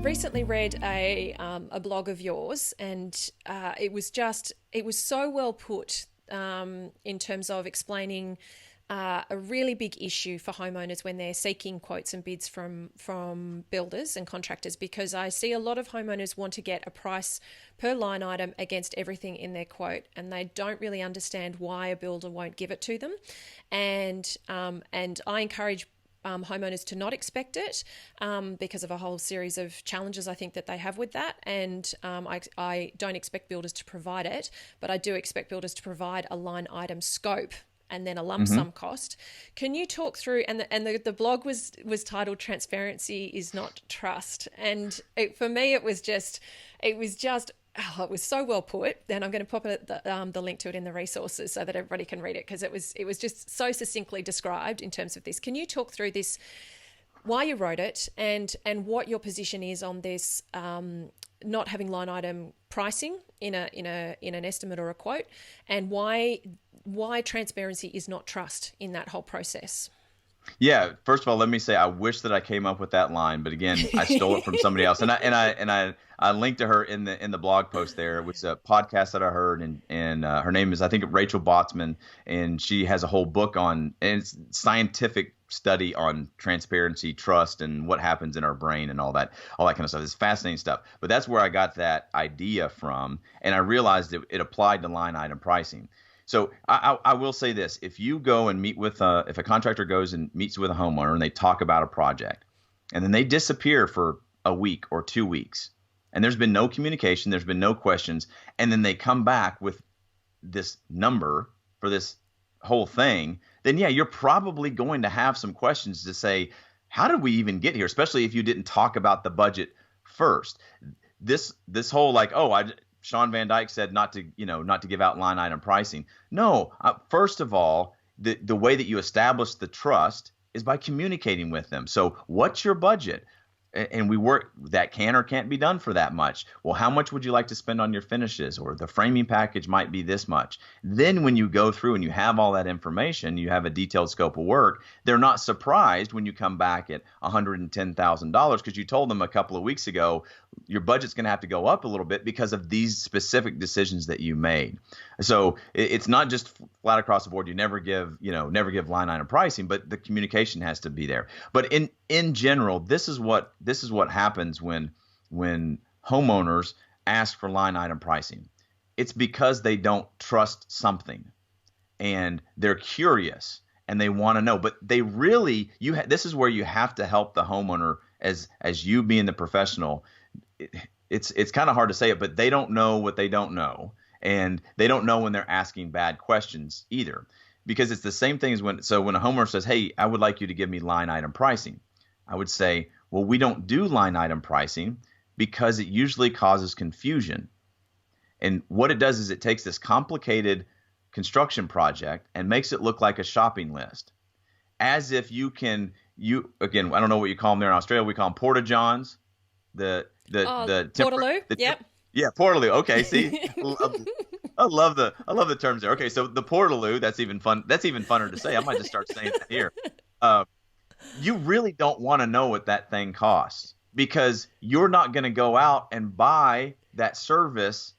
recently read a blog of yours, and it was so well put in terms of explaining a really big issue for homeowners when they're seeking quotes and bids from builders and contractors, because I see a lot of homeowners want to get a price per line item against everything in their quote, and they don't really understand why a builder won't give it to them. And I encourage homeowners to not expect it because of a whole series of challenges I think that they have with that. And I don't expect builders to provide it, but I do expect builders to provide a line item scope and then a lump sum cost. Can you talk through, and the blog was titled "Transparency is Not Trust," and for me it was so well put. And I'm going to pop the link to it in the resources so that everybody can read it, because it was just so succinctly described in terms of this. Can you talk through this, why you wrote it, and what your position is on this, not having line item pricing in an estimate or a quote, and why transparency is not trust in that whole process? Yeah, first of all, let me say I wish that I came up with that line, but again, I stole it from somebody else, and I linked to her in the blog post there. It was a podcast that I heard, and her name is, I think, Rachel Botsman, and she has a whole book on, and it's scientific study on transparency, trust, and what happens in our brain and all that kind of stuff. It's fascinating stuff. But that's where I got that idea from, and I realized it applied to line item pricing. So I will say this: if you go and meet with if a contractor goes and meets with a homeowner and they talk about a project, and then they disappear for a week or 2 weeks, and there's been no communication, there's been no questions, and then they come back with this number for this whole thing, then yeah, you're probably going to have some questions to say, how did we even get here? Especially if you didn't talk about the budget first. This whole Shawn Van Dyke said not to give out line item pricing. No, first of all, the way that you establish the trust is by communicating with them. So what's your budget? And we work that can or can't be done for that much. Well, how much would you like to spend on your finishes? Or the framing package might be this much. Then when you go through and you have all that information, you have a detailed scope of work, they're not surprised when you come back at $110,000 because you told them a couple of weeks ago your budget's going to have to go up a little bit because of these specific decisions that you made. So it's not just flat across the board. You never give line item pricing, but the communication has to be there. But in general, this is what happens when homeowners ask for line item pricing. It's because they don't trust something, and they're curious and they want to know. But they really, this is where you have to help the homeowner as you being the professional. It's kind of hard to say it, but they don't know what they don't know, and they don't know when they're asking bad questions either. Because it's the same thing as when a homeowner says, "Hey, I would like you to give me line item pricing," I would say, well, we don't do line item pricing because it usually causes confusion. And what it does is it takes this complicated construction project and makes it look like a shopping list, as if again, I don't know what you call them there in Australia. We call them porta-johns. Portaloo. Yep. Yeah, portaloo. Okay, see, I love the terms there. Okay, so the portaloo, that's even fun. That's even funner to say. I might just start saying that here. You really don't want to know what that thing costs, because you're not going to go out and buy that service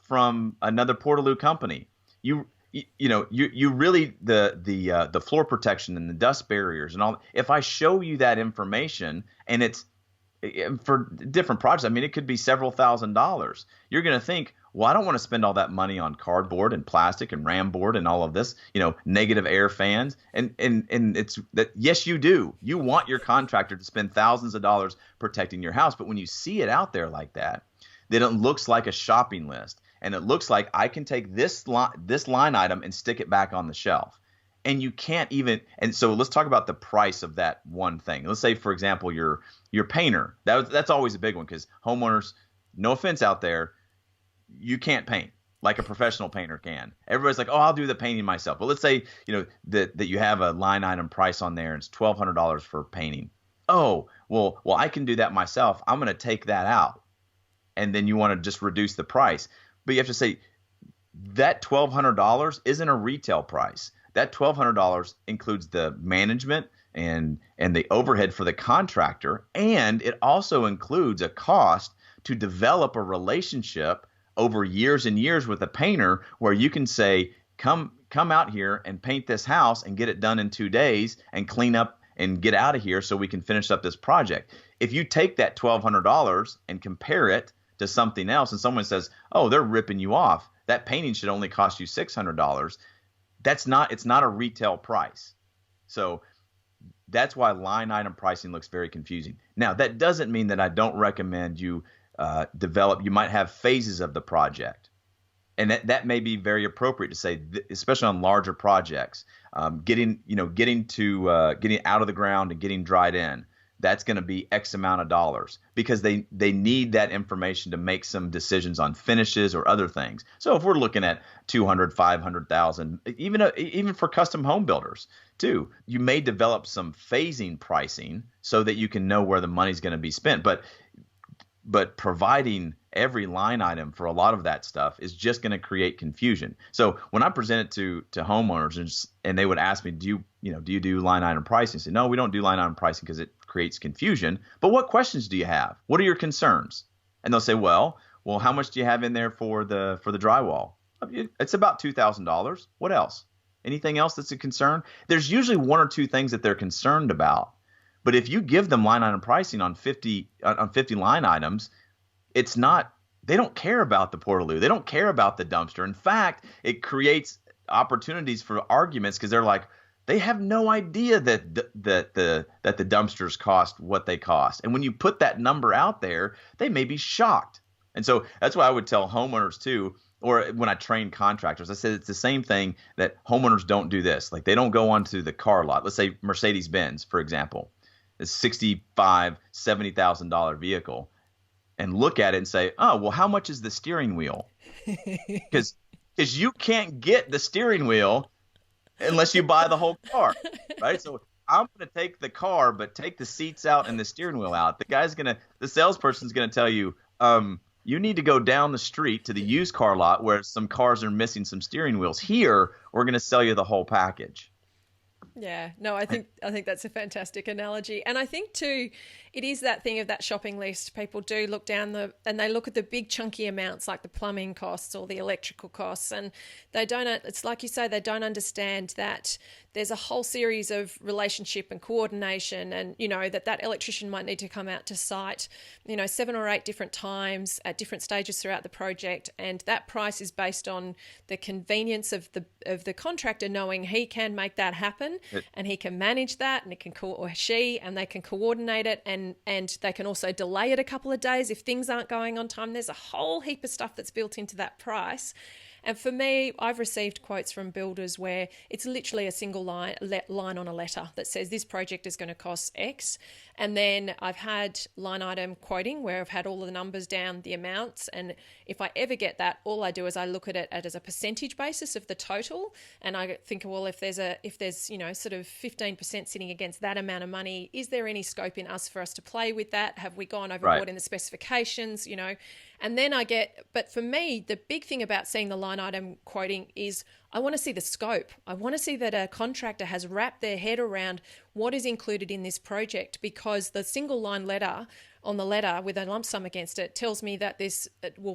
from another portaloo company. You really, the floor protection and the dust barriers and all. If I show you that information, and it's for different projects, I mean, it could be several $1,000s. You're going to think, well, I don't want to spend all that money on cardboard and plastic and ram board and all of this, negative air fans. And it's that, yes, you do. You want your contractor to spend thousands of dollars protecting your house. But when you see it out there like that, then it looks like a shopping list. And it looks like I can take this line item and stick it back on the shelf. And you can't even, and so let's talk about the price of that one thing. Let's say, for example, your painter. That's always a big one, because homeowners, no offense out there, you can't paint like a professional painter can. Everybody's like, oh, I'll do the painting myself. But let's say, that you have a line item price on there and it's $1,200 for painting. Oh, well, I can do that myself. I'm going to take that out. And then you want to just reduce the price. But you have to say that $1,200 isn't a retail price. that $1,200 includes the management and the overhead for the contractor, and it also includes a cost to develop a relationship over years and years with a painter, where you can say, come out here and paint this house and get it done in 2 days and clean up and get out of here so we can finish up this project. If you take that $1,200 and compare it to something else, and someone says, oh, they're ripping you off, that painting should only cost you $600. It's not a retail price. So that's why line item pricing looks very confusing. Now, that doesn't mean that I don't recommend you you might have phases of the project. And that may be very appropriate to say, especially on larger projects, getting out of the ground and getting dried in. That's going to be X amount of dollars, because they need that information to make some decisions on finishes or other things. So if we're looking at 200, 500,000, even for custom home builders too, you may develop some phasing pricing so that you can know where the money's going to be spent. But providing every line item for a lot of that stuff is just going to create confusion. So when I present it to homeowners and they would ask me, do you do line item pricing? I say, no, we don't do line item pricing because it creates confusion. But what questions do you have? What are your concerns? And they'll say, well, how much do you have in there for the drywall? It's about $2,000. What else? Anything else that's a concern? There's usually one or two things that they're concerned about. But if you give them line item pricing on 50 line items, they don't care about the portaloo. They don't care about the dumpster. In fact, it creates opportunities for arguments, because they're like, they have no idea that the dumpsters cost what they cost. And when you put that number out there, they may be shocked. And so that's why I would tell homeowners too, or when I train contractors, I said it's the same thing, that homeowners don't do this. Like, they don't go onto the car lot. Let's say Mercedes-Benz, for example, a $65,000, $70,000 vehicle, and look at it and say, oh, well, how much is the steering wheel? Because you can't get the steering wheel unless you buy the whole car, right? So I'm going to take the car, but take the seats out and the steering wheel out. The salesperson's going to tell you, you need to go down the street to the used car lot where some cars are missing some steering wheels. Here, we're going to sell you the whole package. Yeah, no, I think that's a fantastic analogy. And I think too, it is that thing of that shopping list. People do look down and they look at the big chunky amounts like the plumbing costs or the electrical costs, and it's like you say, they don't understand that there's a whole series of relationship and coordination, and that electrician might need to come out to site 7 or 8 different times at different stages throughout the project, and that price is based on the convenience of the contractor knowing he can make that happen, and he can manage that, and they can coordinate it, and they can also delay it a couple of days if things aren't going on time. There's a whole heap of stuff that's built into that price. And for me, I've received quotes from builders where it's literally a single line on a letter that says this project is going to cost X. And then I've had line item quoting where I've had all of the numbers down, the amounts. And if I ever get that, all I do is I look at it as a percentage basis of the total. And I think, well, if there's sort of 15% sitting against that amount of money, is there any scope in us for us to play with that? Have we gone overboard in the specifications, And then but for me, the big thing about seeing the line item quoting is I want to see the scope. I want to see that a contractor has wrapped their head around what is included in this project, because the single line letter on the letter with a lump sum against it tells me that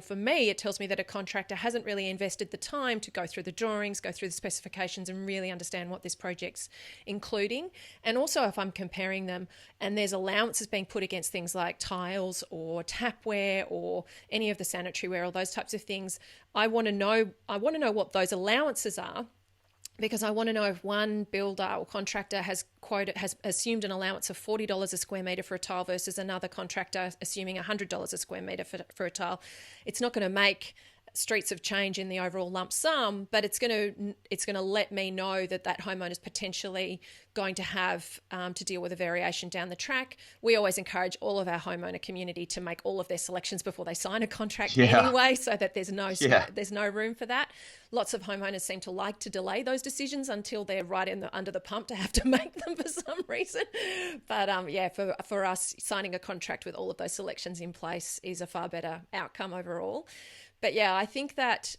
for me, it tells me that a contractor hasn't really invested the time to go through the drawings, go through the specifications, and really understand what this project's including. And also, if I'm comparing them and there's allowances being put against things like tiles or tapware or any of the sanitary ware or those types of things, I want to know what those allowances are, because I want to know if one builder or contractor has assumed an allowance of $40 a square metre for a tile versus another contractor assuming $100 a square metre for a tile. It's not going to make streets of change in the overall lump sum, but it's going to let me know that homeowner is potentially going to have to deal with a variation down the track. We always encourage all of our homeowner community to make all of their selections before they sign a contract anyway, so that there's no room for that. Lots of homeowners seem to like to delay those decisions until they're right under the pump to have to make them for some reason. But for us, signing a contract with all of those selections in place is a far better outcome overall. But yeah, I think that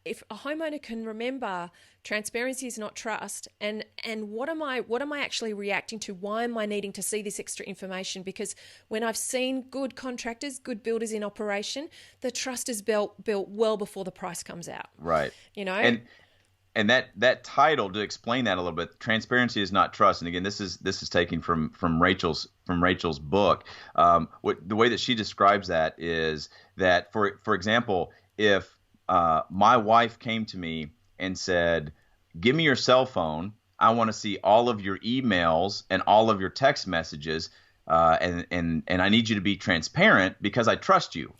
if a homeowner can remember transparency is not trust, and what am I actually reacting to? Why am I needing to see this extra information? Because when I've seen good contractors, good builders in operation, the trust is built well before the price comes out. Right. You know? And that title, to explain that a little bit, transparency is not trust. And again, this is taken from Rachel's book. The way that she describes that is that, for example, if my wife came to me and said, "Give me your cell phone. I want to see all of your emails and all of your text messages, and I need you to be transparent because I trust you."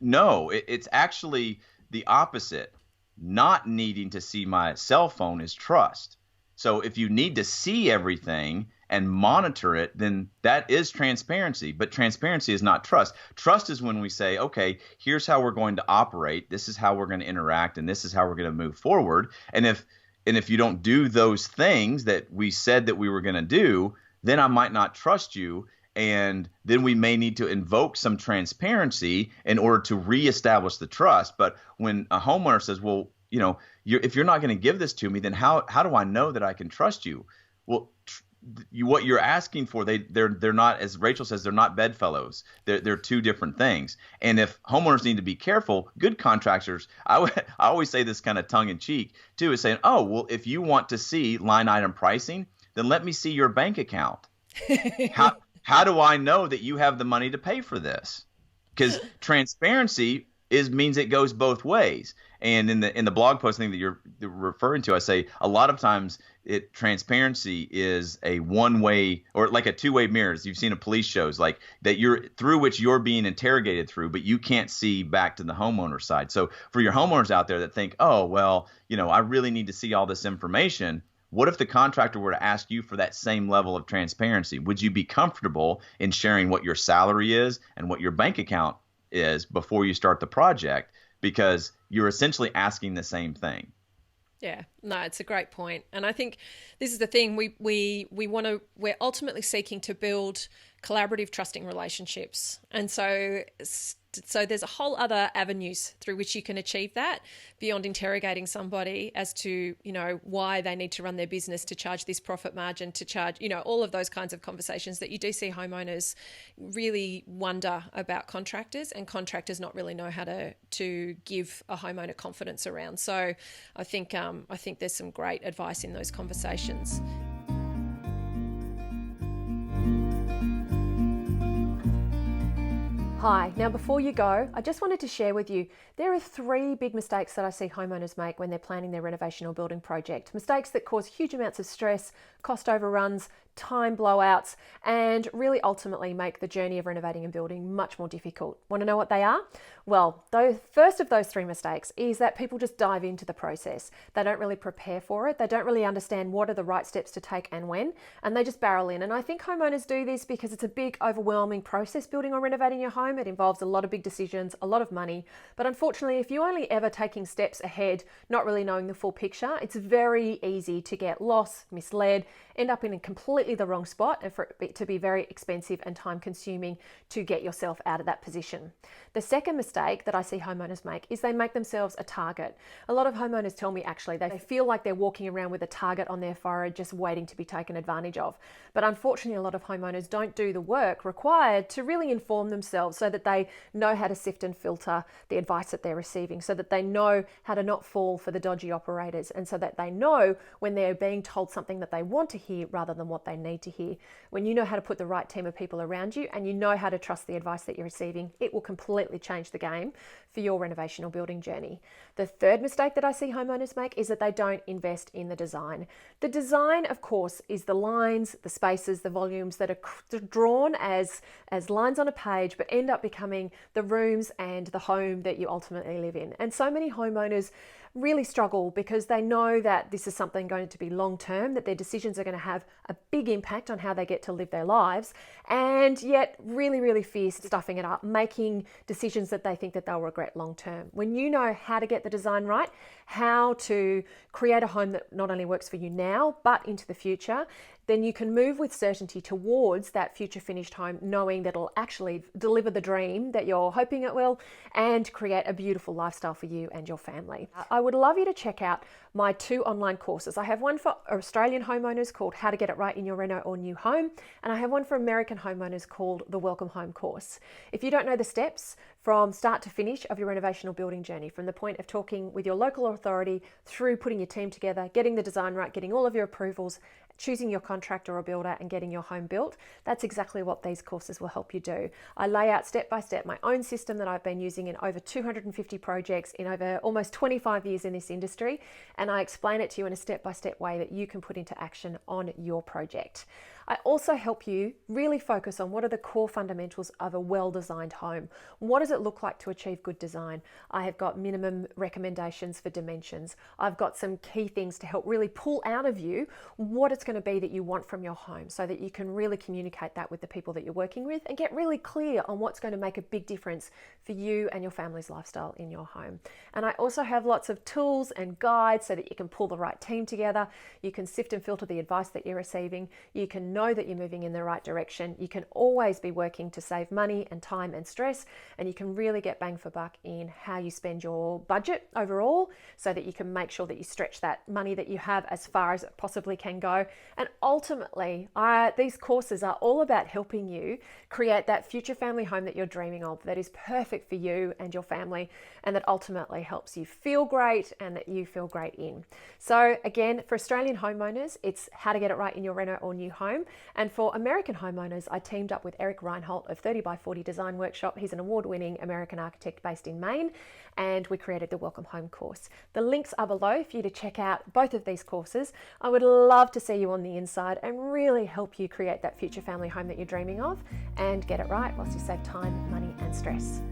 No, it's actually the opposite. Not needing to see my cell phone is trust. So if you need to see everything and monitor it, then that is transparency. But transparency is not trust. Trust is when we say, okay, here's how we're going to operate. This is how we're going to interact, and this is how we're going to move forward. And if you don't do those things that we said that we were going to do, then I might not trust you. And then we may need to invoke some transparency in order to reestablish the trust. But when a homeowner says, well, if you're not going to give this to me, then how do I know that I can trust you? Well, what you're asking for, they're not, as Rachel says, they're not bedfellows. They're two different things. And if homeowners need to be careful, good contractors, I always say this kind of tongue in cheek too, is saying, oh, well, if you want to see line item pricing, then let me see your bank account. How do I know that you have the money to pay for this? Because transparency means it goes both ways. And in the blog post thing that you're referring to, I say a lot of times transparency is a one-way or like a two-way mirrors. You've seen a police shows like that through which you're being interrogated through, but you can't see back to the homeowner side. So for your homeowners out there that think, oh, well, I really need to see all this information. What if the contractor were to ask you for that same level of transparency? Would you be comfortable in sharing what your salary is and what your bank account is before you start the project? Because you're essentially asking the same thing. Yeah, no, it's a great point. And I think this is the thing we're ultimately seeking to build collaborative, trusting relationships. And so there's a whole other avenues through which you can achieve that beyond interrogating somebody as to, why they need to run their business, to charge this profit margin, to charge, all of those kinds of conversations that you do see homeowners really wonder about contractors, and contractors not really know how to give a homeowner confidence around. So I think there's some great advice in those conversations. Hi, now before you go, I just wanted to share with you, there are 3 big mistakes that I see homeowners make when they're planning their renovation or building project. Mistakes that cause huge amounts of stress, cost overruns, time blowouts, and really ultimately make the journey of renovating and building much more difficult. Want to know what they are? Well, the first of those 3 mistakes is that people just dive into the process. They don't really prepare for it. They don't really understand what are the right steps to take and when, and they just barrel in. And I think homeowners do this because it's a big, overwhelming process building or renovating your home. It involves a lot of big decisions, a lot of money. But unfortunately, if you're only ever taking steps ahead, not really knowing the full picture, it's very easy to get lost, misled, end up in a completely the wrong spot, and for it to be very expensive and time consuming to get yourself out of that position. The second mistake that I see homeowners make is they make themselves a target. A lot of homeowners tell me actually they feel like they're walking around with a target on their forehead just waiting to be taken advantage of. But unfortunately, a lot of homeowners don't do the work required to really inform themselves so that they know how to sift and filter the advice that they're receiving, so that they know how to not fall for the dodgy operators, and so that they know when they're being told something that they want to hear rather than what they need to hear. When you know how to put the right team of people around you and you know how to trust the advice that you're receiving, it will completely change the game for your renovation or building journey. The third mistake that I see homeowners make is that they don't invest in the design. The design, of course, is the lines, the spaces, the volumes that are drawn as lines on a page, but end up becoming the rooms and the home that you ultimately live in. And so many homeowners really struggle because they know that this is something going to be long term, that their decisions are going to have a big impact on how they get to live their lives, and yet really, really fear stuffing it up, making decisions that they think that they'll regret long term. When you know how to get the design right, how to create a home that not only works for you now, but into the future, then you can move with certainty towards that future finished home, knowing that it'll actually deliver the dream that you're hoping it will and create a beautiful lifestyle for you and your family. I would love you to check out my 2 online courses. I have one for Australian homeowners called How to Get It Right in Your Reno or New Home, and I have one for American homeowners called the Welcome Home course. If you don't know the steps from start to finish of your renovation or building journey, from the point of talking with your local authority through putting your team together, getting the design right, getting all of your approvals, choosing your contractor or builder and getting your home built, that's exactly what these courses will help you do. I lay out step by step my own system that I've been using in over 250 projects in over almost 25 years in this industry, and I explain it to you in a step-by-step way that you can put into action on your project. I also help you really focus on what are the core fundamentals of a well-designed home. What does it look like to achieve good design? I have got minimum recommendations for dimensions. I've got some key things to help really pull out of you what it's going to be that you want from your home so that you can really communicate that with the people that you're working with and get really clear on what's going to make a big difference for you and your family's lifestyle in your home. And I also have lots of tools and guides so that you can pull the right team together. You can sift and filter the advice that you're receiving. You can know that you're moving in the right direction. You can always be working to save money and time and stress, and you can really get bang for buck in how you spend your budget overall so that you can make sure that you stretch that money that you have as far as it possibly can go. And ultimately, these courses are all about helping you create that future family home that you're dreaming of, that is perfect for you and your family, and that ultimately helps you feel great and that you feel great in. So again, for Australian homeowners, it's How to Get It Right in Your Reno or New Home. And for American homeowners, I teamed up with Eric Reinholdt of 30 by 40 Design Workshop. He's an award-winning American architect based in Maine, and we created the Welcome Home course. The links are below for you to check out both of these courses. I would love to see you on the inside and really help you create that future family home that you're dreaming of and get it right whilst you save time, money, and stress.